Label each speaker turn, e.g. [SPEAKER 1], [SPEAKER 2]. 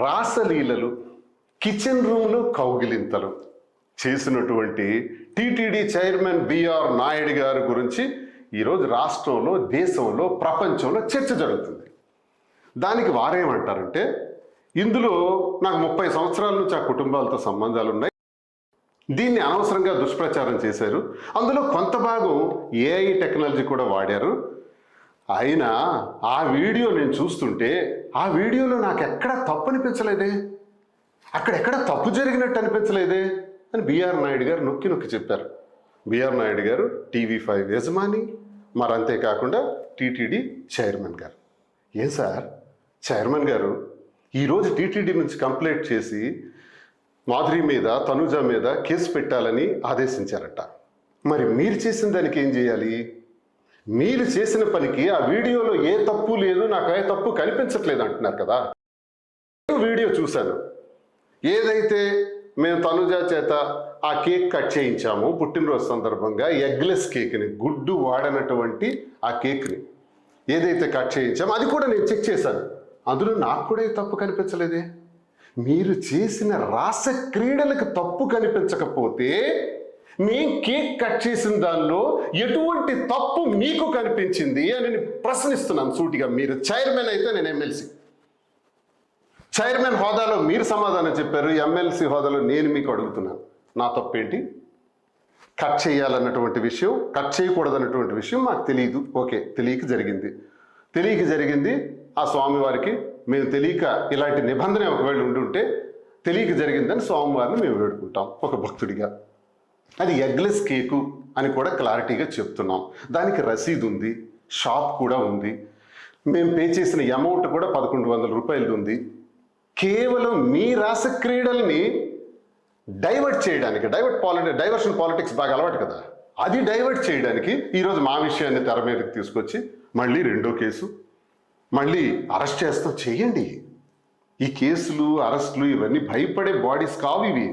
[SPEAKER 1] రాసలీలలు, kitchen రూమ్లో కౌగిలింతలు చేసినటువంటి TTD chairman BR Naidu గారి గురించి ఈరోజు రాష్ట్రంలో, దేశంలో, ప్రపంచంలో చర్చ జరుగుతుంది. దానికి వారేమంటారంటే, ఇందులో నాకు 30 సంవత్సరాల నుంచి ఆ కుటుంబాలతో సంబంధాలు ఉన్నాయి, దీన్ని అనవసరంగా దుష్ప్రచారం చేశారు, అందులో కొంత భాగం ఏఐ టెక్నాలజీ కూడా వాడారు, అయినా ఆ వీడియో నేను చూస్తుంటే ఆ వీడియోలో నాకు ఎక్కడా తప్పు అనిపించలేదే, అక్కడెక్కడ తప్పు జరిగినట్టు అనిపించలేదే అని బిఆర్ నాయుడు గారు నొక్కి నొక్కి చెప్పారు. బిఆర్ నాయుడు గారు TV5 యజమాని, మరి అంతేకాకుండా టీటీడీ చైర్మన్ గారు. ఏం సార్ చైర్మన్ గారు ఈరోజు టీటీడీ నుంచి కంప్లైంట్ చేసి మాధురి మీద, తనుజ మీద కేసు పెట్టాలని ఆదేశించారట. మరి మీరు చేసిన దానికి ఏం చేయాలి? మీరు చేసిన పనికి ఆ వీడియోలో ఏ తప్పు లేదు, నాకు ఏ తప్పు కనిపించట్లేదు అంటున్నారు కదా. వీడియో చూశాను, ఏదైతే మేము తనుజ చేత ఆ కేక్ కట్ చేయించాము పుట్టినరోజు సందర్భంగా, ఎగ్లెస్ కేక్ని, గుడ్డు వాడనటువంటి ఆ కేక్ని ఏదైతే కట్ చేయించామో అది కూడా నేను చెక్ చేశాను, అందులో నాకు కూడా ఏ తప్పు కనిపించలేదే. మీరు చేసిన రాస క్రీడలకు తప్పు కనిపించకపోతే మేం కేక్ కట్ చేసిన దానిలో ఎటువంటి తప్పు మీకు కనిపించింది అని నేను ప్రశ్నిస్తున్నాను సూటిగా. మీరు చైర్మన్ అయితే నేను ఎమ్మెల్సీ. చైర్మన్ హోదాలో మీరు సమాధానం చెప్పారు, ఎమ్మెల్సీ హోదాలో నేను మీకు అడుగుతున్నాను, నా తప్పేంటి? కట్ చేయాలన్నటువంటి విషయం, కట్ చేయకూడదన్నటువంటి విషయం మాకు తెలియదు, ఓకే, తెలియక జరిగింది. ఆ స్వామివారికి మేము తెలియక, ఇలాంటి నిబంధన ఒకవేళ ఉండుంటే తెలియక జరిగిందని స్వామివారిని మేము వేడుకుంటాం ఒక భక్తుడిగా. అది ఎగ్లెస్ కేకు అని కూడా క్లారిటీగా చెప్తున్నాం, దానికి రసీదు ఉంది, షాప్ కూడా ఉంది, మేము పే చేసిన అమౌంట్ కూడా 1100 రూపాయలు ఉంది. కేవలం మీ రాస క్రీడల్ని డైవర్ట్ చేయడానికి, డైవర్షన్ పాలిటిక్స్ బాగా అలవాటు కదా, అది డైవర్ట్ చేయడానికి ఈరోజు మా విషయాన్ని తెర మీదకి తీసుకొచ్చి మళ్ళీ రెండో కేసు, మళ్ళీ అరెస్ట్ చేస్తాం. చేయండి. ఈ కేసులు, అరెస్టులు ఇవన్నీ భయపడే బాడీస్ కావు ఇవి.